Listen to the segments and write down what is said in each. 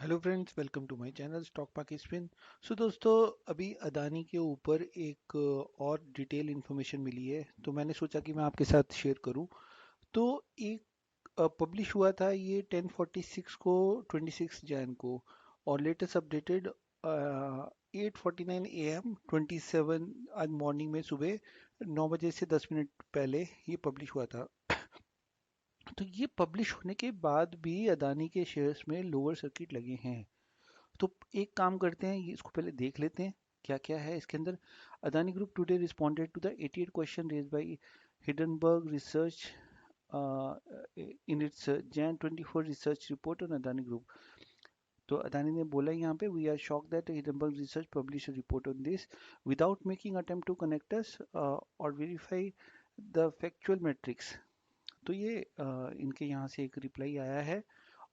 Hello friends, welcome to my channel stock market spin. So दोस्तों, अभी अदानी के ऊपर एक और डिटेल इन्फॉर्मेशन मिली है, तो मैंने सोचा कि मैं आपके साथ शेयर करूं। तो एक पब्लिश हुआ था ये 10:46 को, 26 जैन को, और लेटेस्ट अपडेटेड 8:49 AM 27 आज मॉर्निंग में, सुबह 9 बजे से 10 मिनट पहले ये पब्लिश हुआ था। तो ये पब्लिश होने के बाद भी अदानी के शेयर्स में लोअर सर्किट लगे हैं। तो एक काम करते हैं, ये इसको पहले देख लेते हैं क्या क्या है इसके अंदर। Adani group today responded to the 88 question raise by Hindenburg research in its Jan 24 research report on Adani group. तो अदानी ने बोला यहाँ पे, we are shocked that Hindenburg research publish report on this without making attempt to connect us और verify the factual matrix. तो ये इनके यहाँ से एक रिप्लाई आया है,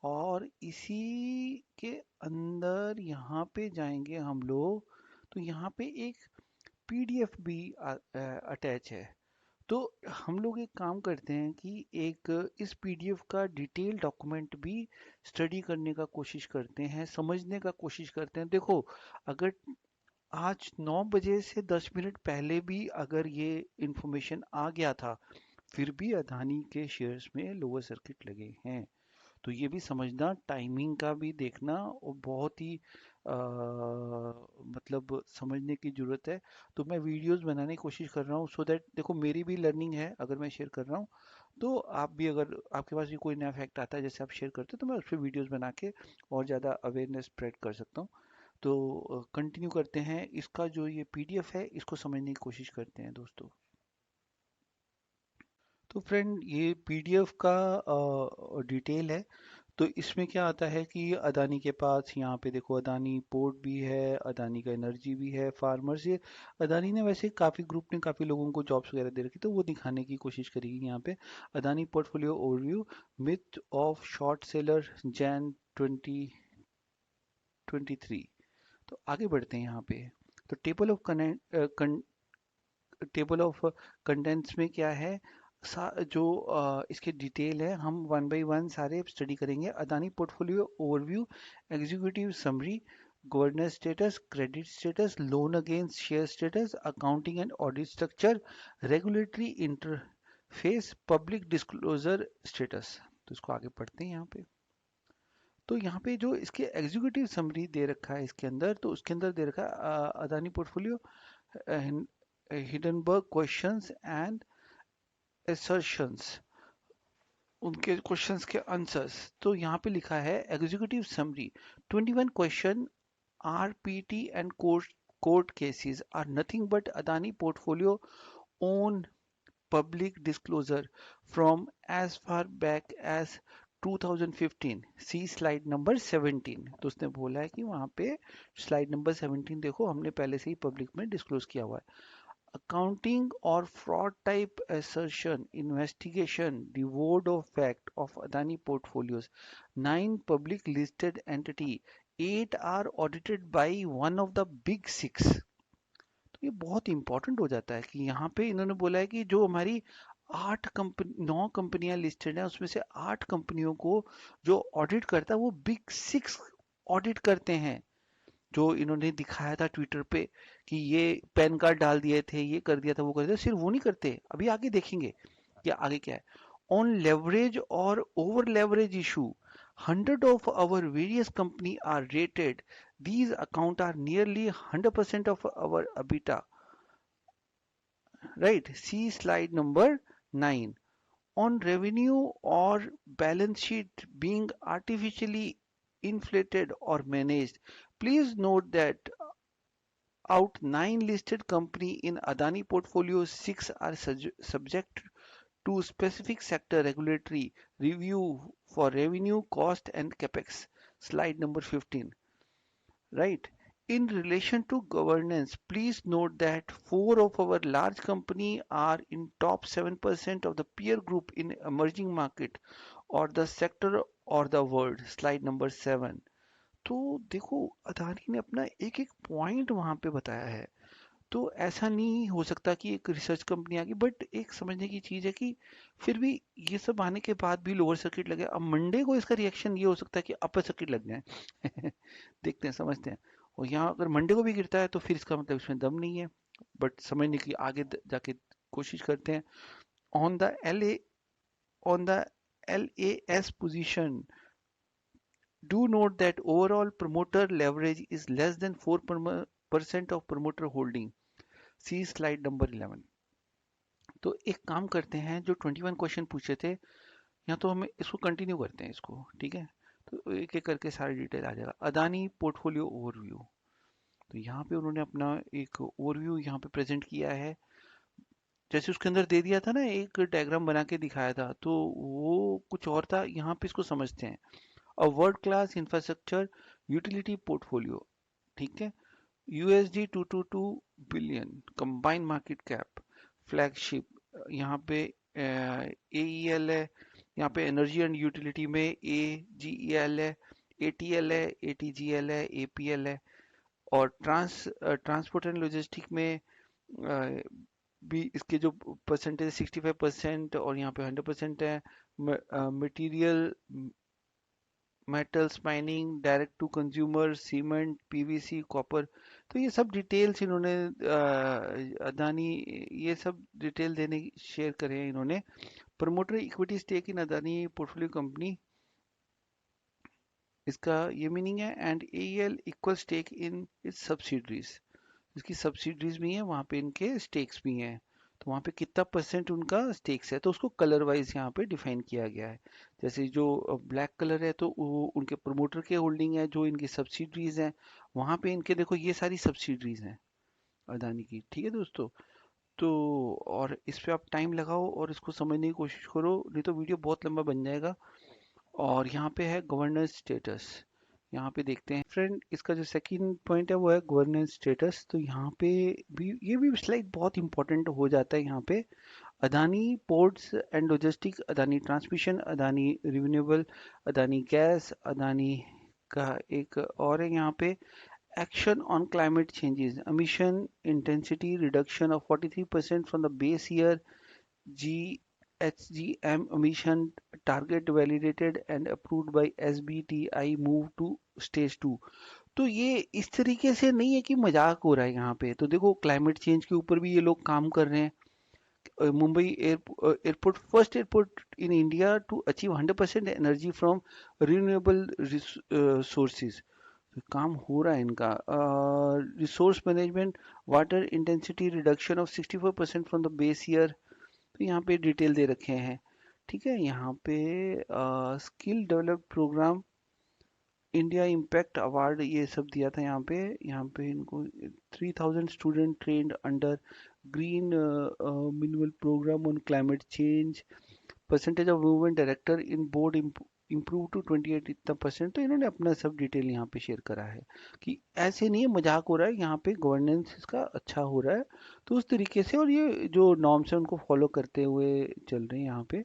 और इसी के अंदर यहाँ पे जाएंगे हम लोग, तो यहाँ पे एक पीडीएफ भी अटैच है। तो हम लोग एक काम करते हैं कि एक इस पीडीएफ का डिटेल डॉक्यूमेंट भी स्टडी करने का कोशिश करते हैं, समझने का कोशिश करते हैं। देखो, अगर आज 9 बजे से 10 मिनट पहले भी अगर ये इंफॉर्मेशन आ गया था, फिर भी अदानी के शेयर्स में लोअर सर्किट लगे हैं। तो ये भी समझना, टाइमिंग का भी देखना, और बहुत ही मतलब समझने की ज़रूरत है। तो मैं वीडियोस बनाने की कोशिश कर रहा हूँ, सो दैट देखो, मेरी भी लर्निंग है अगर मैं शेयर कर रहा हूँ, तो आप भी, अगर आपके पास भी कोई नया फैक्ट आता है जैसे आप शेयर करते हो, तो मैं उस पर वीडियोस बना के और ज़्यादा अवेयरनेस स्प्रेड कर सकता हूँ। तो कंटिन्यू करते हैं, इसका जो ये पीडीएफ है इसको समझने की कोशिश करते हैं दोस्तों। तो फ्रेंड, ये पीडीएफ का डिटेल है। तो इसमें क्या आता है कि अदानी के पास यहाँ पे देखो, अदानी पोर्ट भी है, अदानी का एनर्जी भी है, फार्मर्स, ये अदानी ने वैसे काफ़ी ग्रुप ने काफ़ी लोगों को जॉब्स वगैरह दे रखी, तो वो दिखाने की कोशिश करेगी यहाँ पे। Adani portfolio overview, myth of short seller Jain 2023। तो आगे बढ़ते हैं यहाँ पे। तो टेबल ऑफ कंटेंट्स में क्या है, जो इसके डिटेल है, हम वन बाय वन सारे स्टडी करेंगे। Adani portfolio overview, executive summary, governance status, credit status, loan against share status, accounting and audit structure, regulatory interface, public disclosure status. तो इसको आगे पढ़ते हैं यहाँ पे। तो यहाँ पे जो इसके एग्जीक्यूटिव समरी दे रखा है इसके अंदर, तो उसके अंदर दे रखा है Adani portfolio Hindenburg questions and assertions, उनके क्वेश्चंस के आंसर्स। तो यहाँ पे लिखा है executive summary, 21 question RPT and court cases are nothing but Adani portfolio own public disclosure from as far back as 2015। See slide number 17। तो उसने बोला है कि वहाँ पे स्लाइड नंबर 17 देखो, हमने पहले से ही पब्लिक में डिस्क्लोज किया हुआ है। Accounting or fraud type assertion investigation devoid of fact of Adani portfolios. 9 public listed entity. 8 are audited by one of the big six। तो ये बहुत इंपॉर्टेंट हो जाता है कि यहाँ पे इन्होंने बोला है कि जो हमारी 9 कंपनियां लिस्टेड हैं, उसमें से 8 कंपनियों को जो ऑडिट करता है वो बिग सिक्स ऑडिट करते हैं। जो इन्होंने दिखाया था ट्विटर पे कि ये पैन कार्ड डाल दिए थे, ये कर दिया था, वो कर दिया, सिर्फ वो नहीं करते, अभी आगे देखेंगे कि आगे क्या है। ऑन लेवरेज और over leverage issue, 100 of our various company are rated. These account are nearly 100% of our EBITDA. Right? See slide number 9. On revenue or balance sheet being artificially inflated or managed, please note that out 9 listed company in Adani portfolio, 6 are subject to specific sector regulatory review for revenue, cost and capex. Slide number 15. Right. In relation to governance, please note that 4 of our large company are in top 7% of the peer group in emerging market or the sector or the world. Slide number 7। तो देखो, अदानी ने अपना एक एक point वहां पे बताया है। तो ऐसा नहीं हो सकता कि एक रिसर्च कंपनी आ गई, बट एक समझने की चीज़ है कि फिर भी ये सब आने के बाद भी लोअर सर्किट लगे। अब मंडे को इसका रिएक्शन ये हो सकता है कि अपर सर्किट लग जाए। देखते हैं, समझते हैं। और यहाँ अगर मंडे को भी गिरता है तो फिर इसका मतलब इसमें दम नहीं है, बट समझने की आगे जाके कोशिश करते हैं। On the L A on the LAS position, do note that overall promoter leverage is less than 4% of promoter holding. See slide number 11. तो एक काम करते हैं, जो 21 क्वेश्चन पूछे थे, या तो हमें इसको कंटिन्यू करते हैं इसको, ठीक है। तो एक एक करके सारी डिटेल आ जाएगा। Adani portfolio overview. तो यहाँ पे उन्होंने अपना एक ओवरव्यू यहाँ पे प्रेजेंट किया है। जैसे उसके अंदर दे दिया था ना, एक डायग्राम बना के दिखाया था, तो वो कुछ और था। यहाँ पे इसको समझते हैं। A world class infrastructure utility portfolio, ठीक है। USD 222 billion combined market cap, flagship. यहाँ पे एईएल है, यहाँ पे एनर्जी एंड यूटिलिटी में एजीईएल है, एटीएल है, एटीजीएल है, एपीएल है। और ट्रांसपोर्ट एंड लॉजिस्टिक में भी इसके जो परसेंटेज 65% और यहाँ पे 100% है। Material, metals mining, direct to consumer, cement, PVC, copper. तो ये सब डिटेल्स इन्होंने अदानी, ये सब डिटेल देने शेयर करे हैं इन्होंने। Promoter equity stake in Adani portfolio company, इसका ये मीनिंग है। And all equal stake in its subsidiaries, इसकी सब्सिडरीज भी हैं, वहाँ पे इनके स्टेक्स भी हैं। तो वहाँ पे कितना परसेंट उनका स्टेक्स है, तो उसको कलर वाइज यहाँ पे डिफाइन किया गया है। जैसे जो ब्लैक कलर है तो वो उनके प्रमोटर के होल्डिंग है, जो इनकी सब्सिडरीज हैं वहाँ पे इनके देखो ये सारी सब्सिडरीज हैं अदानी की, ठीक है दोस्तों। तो और इस पे आप टाइम लगाओ और इसको समझने की कोशिश करो, नहीं तो वीडियो बहुत लंबा बन जाएगा। और यहाँ पे है गवर्नेंस स्टेटस, यहाँ पे देखते हैं फ्रेंड। इसका जो सेकंड पॉइंट है वो है गवर्नेंस स्टेटस। तो यहाँ पे भी ये भी स्लाइड बहुत इंपॉर्टेंट हो जाता है। यहाँ पे Adani ports and logistic, Adani transmission, Adani renewable, Adani gas, Adani का एक और है यहाँ पे action on climate changes, emission intensity reduction of 43% from the base year, GHGM emission target validated and approved by SBTi move to stage 2। तो ये इस तरीके से नहीं है कि मजाक हो रहा है यहाँ पे। तो देखो क्लाइमेट चेंज के ऊपर भी ये लोग काम कर रहे हैं। Mumbai airport, first airport in India to achieve 100% energy from renewable sources. काम हो रहा है इनका। Resource management, water intensity reduction of 64% from the base year. तो यहाँ पे डिटेल दे रखे हैं, ठीक है। यहाँ पे skill develop programme, India impact award, ये सब दिया था यहाँ पे। यहाँ पे इनको 3000 student trained under green minimal programme on climate change, percentage of women director in board improve to 28 इतना परसेंट। तो इन्होंने अपना सब डिटेल यहाँ पे शेयर करा है कि ऐसे नहीं है मजाक हो रहा है, यहाँ पे गवर्नेंस इसका अच्छा हो रहा है। तो उस तरीके से, और ये जो नॉर्म्स है उनको फॉलो करते हुए चल रहे हैं यहाँ पे।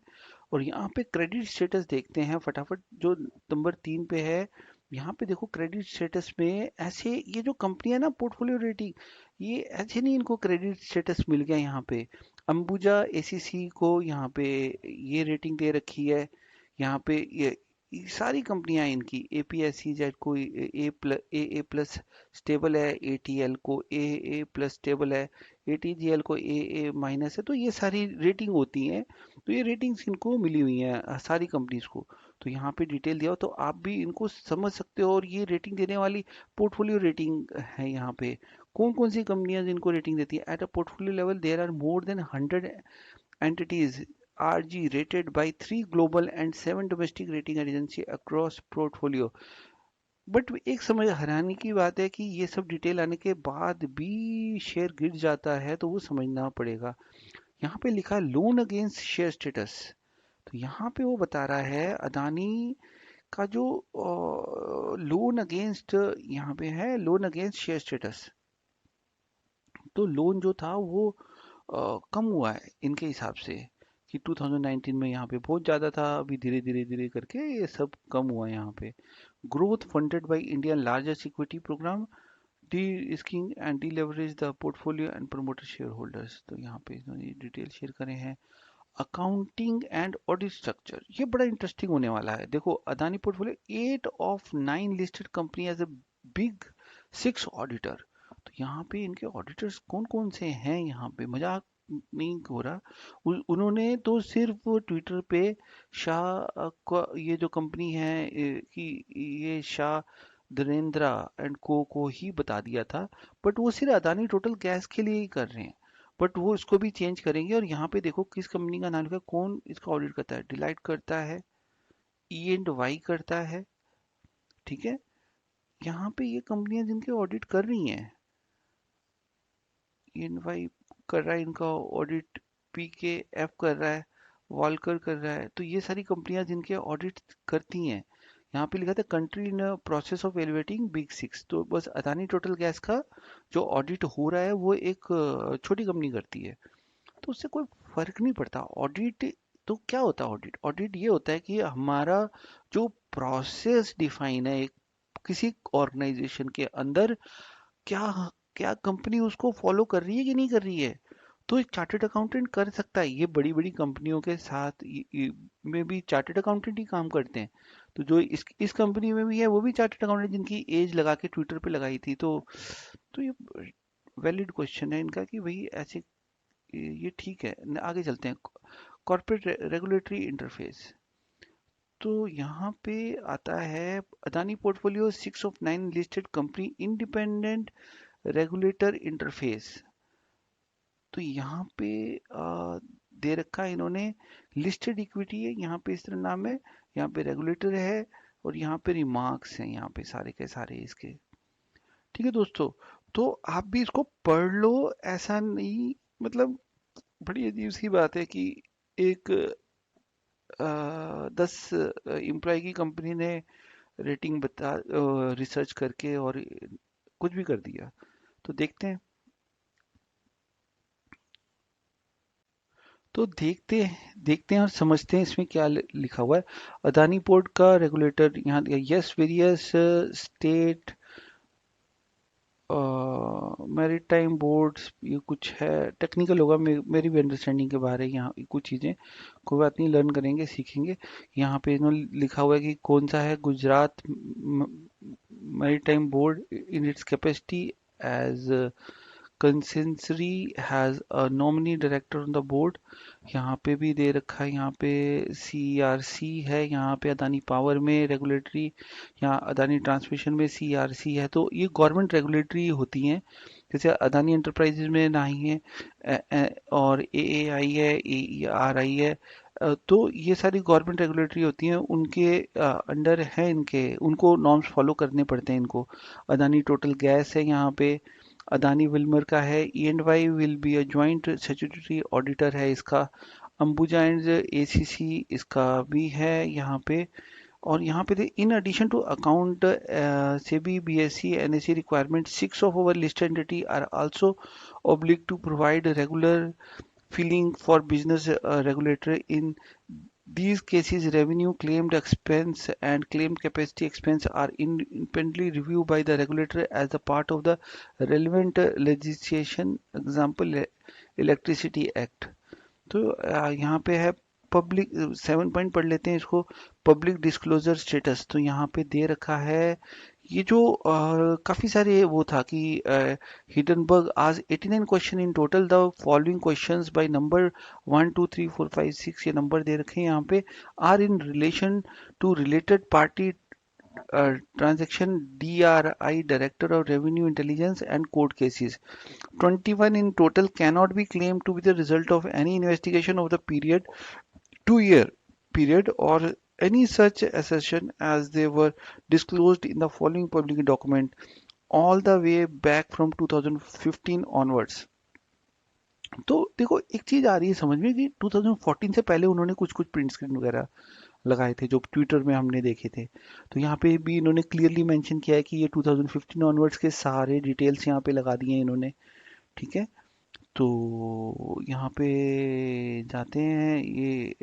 और यहाँ पे क्रेडिट स्टेटस देखते हैं फटाफट, जो नंबर 3 पे है। यहाँ पे देखो क्रेडिट स्टेटस में ऐसे ये जो कंपनी है ना पोर्टफोलियो रेटिंग, ये ऐसे नहीं इनको क्रेडिट स्टेटस मिल गया यहाँ पे। अंबुजा एसीसी को यहाँ पे ये रेटिंग दे रखी है। यहाँ पे ये सारी कंपनियां इनकी, एपीएससी जेड को ए प्लस स्टेबल है, एटीएल को ए प्लस स्टेबल है, एटीजीएल को ए माइनस है। तो ये सारी रेटिंग होती हैं। तो ये रेटिंग्स इनको मिली हुई हैं सारी कंपनीज को। तो यहाँ पे डिटेल दिया हो तो आप भी इनको समझ सकते हो। और ये रेटिंग देने वाली पोर्टफोलियो रेटिंग है। यहाँ पे कौन कौन सी कंपनियां जिनको रेटिंग देती है, at a portfolio level there are more than 100 entities RG rated by 3 global and 7 domestic rating agency across portfolio। But एक समझ हैरानी की बात है कि ये सब डिटेल आने के बाद भी शेयर गिर जाता है, तो वो समझना पड़ेगा। यहाँ पे लिखा है लोन अगेंस्ट शेयर स्टेटस। तो यहाँ पे वो बता रहा है अदानी का जो लोन अगेंस्ट, यहाँ पे है लोन अगेंस्ट शेयर स्टेटस। तो लोन जो था वो कम हुआ है इनके हिसाब से, कि 2019 में यहाँ पे बहुत ज़्यादा था, अभी धीरे धीरे धीरे करके ये सब कम हुआ है यहाँ पे। Growth funded by Indian largest equity programme, de-risking and de-leverage the portfolio and promoter share holders. तो यहाँ पे इन्होंने डिटेल शेयर करे हैं। अकाउंटिंग एंड ऑडिट स्ट्रक्चर, ये बड़ा इंटरेस्टिंग होने वाला है। देखो, Adani portfolio 8 of 9 listed company as a big 6 auditor. तो यहाँ पे इनके ऑडिटर्स कौन कौन से हैं, यहाँ पे मजाक नहीं हो रहा। उन्होंने तो सिर्फ ट्विटर पे ये जो कंपनी है कि ये शाह धीरेन्द्रा एंड को ही बता दिया था, बट वो सिर्फ अदानी टोटल गैस के लिए ही कर रहे हैं। बट वो इसको भी चेंज करेंगे। और यहाँ पे देखो किस कंपनी का नाम लिखा है, कौन इसका ऑडिट करता है। डिलाइट करता है, E&Y करता है, ठीक है। यहाँ पे ये कंपनियां जिनके ऑडिट कर रही हैं, E&Y कर रहा है इनका ऑडिट, PKF कर रहा है, वॉल्कर कर रहा है। तो ये सारी कंपनियां जिनके ऑडिट करती हैं। यहाँ पे लिखा था country in process of elevating big 6। तो बस अदानी टोटल गैस का जो ऑडिट हो रहा है वो एक छोटी कंपनी करती है। तो उससे कोई फर्क नहीं पड़ता। ऑडिट तो क्या होता है, ऑडिट ऑडिट ये होता है कि हमारा जो प्रोसेस डिफाइन है एक किसी ऑर्गेनाइजेशन के अंदर, क्या क्या कंपनी उसको फॉलो कर रही है कि नहीं कर रही है। तो एक चार्टर्ड अकाउंटेंट कर सकता है। ये बड़ी बड़ी कंपनियों के साथ में भी चार्टर्ड अकाउंटेंट ही काम करते हैं। तो जो इस कंपनी में भी है वो भी चार्टर्ड अकाउंटेंट जिनकी एज लगा के ट्विटर पे लगाई थी। तो ये वैलिड क्वेश्चन है इनका कि भाई ऐसे ये ठीक है। आगे चलते हैं। Corporate regulatory interface. तो यहाँ पे आता है Adani portfolio 6 of 9 listed company independent regulator interface. तो यहाँ पे दे रखा है इन्होंने, लिस्टेड इक्विटी है यहाँ पे, इस तरह नाम है। यहाँ पे रेगुलेटर है और यहाँ पे रिमार्क्स हैं यहाँ पे सारे के सारे इसके। ठीक है दोस्तों, तो आप भी इसको पढ़ लो। ऐसा नहीं, मतलब बड़ी अजीब सी बात है कि एक 10 एम्प्लॉय की कंपनी ने रेटिंग बता रिसर्च करके और कुछ भी कर दिया। तो देखते हैं और समझते हैं इसमें क्या लिखा हुआ है। अदानी पोर्ट का रेगुलेटर यहाँ yes various state maritime boards, ये कुछ है टेक्निकल होगा, मेरी भी अंडरस्टैंडिंग के बाहर है यहाँ कुछ चीज़ें। कोई बात नहीं, लर्न करेंगे सीखेंगे। यहाँ पे इन्होंने लिखा हुआ है कि कौन सा है। Gujarat maritime board in its capacity as concessionaire has a nominee director on the board. यहाँ पे भी दे रखा है। यहाँ पे CRC है, यहाँ पे अदानी पावर में रेगुलेटरी, यहाँ अदानी ट्रांसमिशन में CRC है। तो ये गवर्नमेंट रेगुलेटरी होती हैं। जैसे अदानी एंटरप्राइजेज में नहीं है, और AAI है, AERI है। तो ये सारी गवर्नमेंट रेगुलेटरी होती हैं, उनके अंडर है इनके, उनको नॉर्म्स फॉलो करने पड़ते हैं इनको। अदानी टोटल गैस है यहाँ पे, अदानी विल्मर का है। E&Y will be a joint statutory auditor है इसका। अंबुजा एंड ACC इसका भी है यहाँ पे। और यहाँ पे in addition to account SEBI BSE NSE requirement 6 of our listed entity are also obliged to provide regular filing for business regulator. In these cases, revenue, claimed expense, and claimed capacity expense are independently reviewed by the regulator as a part of the relevant legislation. Example, Electricity Act. तो यहाँ पे है public 7 point पढ़ लेते हैं इसको। Public disclosure status, तो यहाँ पे दे रखा है। ये जो काफी सारे वो था कि हिडनबर्ग आज 89 question in total, the following questions by number 1 2 3 4 5 6, ये नंबर दे रखे हैं यहाँ पे, are in relation to related party transaction, DRI Director of Revenue Intelligence and court cases. 21 in total cannot be claimed to be the result of any investigation of the period 2 year period or any such assertion as they were disclosed in the following public document all the way back from 2015 onwards. तो देखो एक चीज आ रही है समझ में कि 2014 से पहले उन्होंने कुछ कुछ प्रिंट स्क्रीन वगैरह लगाए थे जो ट्विटर में हमने देखे थे। तो यहाँ पे भी इन्होंने क्लियरली मेंशन किया है कि ये 2015 ऑनवर्ड्स के सारे डिटेल्स यहाँ पे लगा दिए हैं इन्होंने। ठीक है, तो यहाँ पे जाते हैं। ये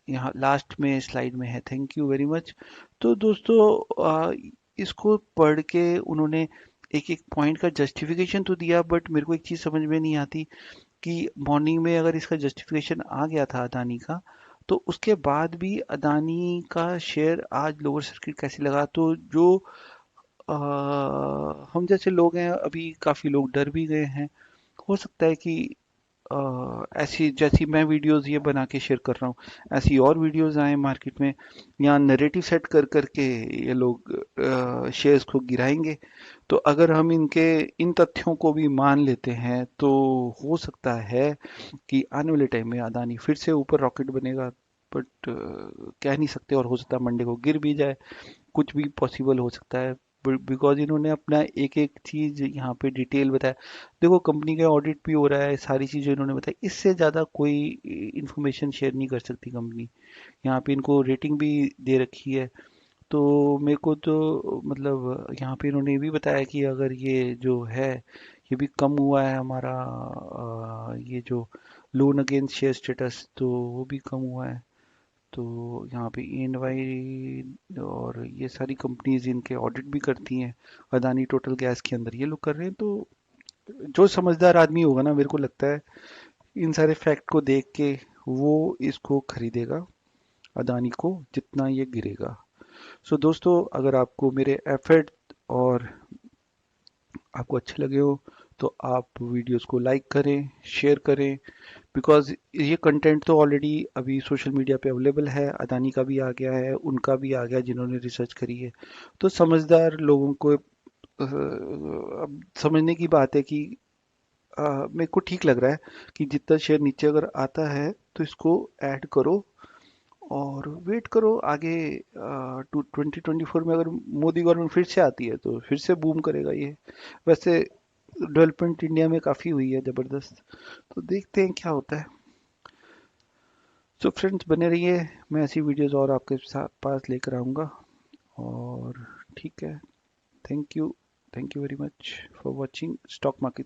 यहाँ लास्ट में स्लाइड में है। Thank you very much. तो दोस्तों इसको पढ़ के उन्होंने एक एक पॉइंट का जस्टिफिकेशन तो दिया, बट मेरे को एक चीज़ समझ में नहीं आती कि मॉर्निंग में अगर इसका जस्टिफिकेशन आ गया था अदानी का, तो उसके बाद भी अदानी का शेयर आज लोअर सर्किट कैसे लगा। तो जो अ, हम जैसे लोग हैं, अभी काफ़ी लोग डर भी गए हैं। हो सकता है कि ऐसी जैसी मैं वीडियोस ये बना के शेयर कर रहा हूँ, ऐसी और वीडियोस आए मार्केट में, या नैरेटिव सेट कर करके ये लोग शेयर्स को गिराएंगे। तो अगर हम इनके इन तथ्यों को भी मान लेते हैं, तो हो सकता है कि आने वाले टाइम में अदानी फिर से ऊपर रॉकेट बनेगा। बट कह नहीं सकते, और हो सकता है मंडे को गिर भी जाए, कुछ भी पॉसिबल हो सकता है। बिकॉज इन्होंने अपना एक एक चीज यहाँ पे डिटेल बताया। देखो, कंपनी का ऑडिट भी हो रहा है, सारी चीजें इन्होंने बताई, इससे ज्यादा कोई इंफॉर्मेशन शेयर नहीं कर सकती कंपनी। यहाँ पे इनको रेटिंग भी दे रखी है। तो मेरे को तो मतलब यहाँ पे इन्होंने ये भी बताया कि अगर ये जो है, ये भी कम हुआ है हमारा, ये जो लोन अगेंस्ट शेयर स्टेटस, तो वो भी कम हुआ है। तो यहाँ पे EY और ये सारी कंपनीज इनके ऑडिट भी करती हैं। अदानी टोटल गैस के अंदर ये लोग कर रहे हैं। तो जो समझदार आदमी होगा ना, मेरे को लगता है इन सारे फैक्ट को देख के वो इसको खरीदेगा, अदानी को, जितना ये गिरेगा। सो दोस्तों, अगर आपको मेरे एफर्ट और आपको अच्छे लगे हो, तो आप वीडियोस को लाइक करें, शेयर करें। बिकॉज ये कंटेंट तो ऑलरेडी अभी सोशल मीडिया पे अवेलेबल है, अदानी का भी आ गया है, उनका भी आ गया जिन्होंने रिसर्च करी है। तो समझदार लोगों को अब समझने की बात है कि मेरे को ठीक लग रहा है कि जितना शेयर नीचे अगर आता है तो इसको ऐड करो, और वेट करो आगे। 2024 में अगर मोदी गवर्नमेंट फिर से आती है तो फिर से बूम करेगा ये। वैसे डेवलपमेंट इंडिया में काफ़ी हुई है ज़बरदस्त। तो देखते हैं क्या होता है। सो फ्रेंड्स, बने रहिए, मैं ऐसी वीडियोस और आपके साथ पास लेकर आऊँगा। और ठीक है, thank you, thank you very much for watching stock market.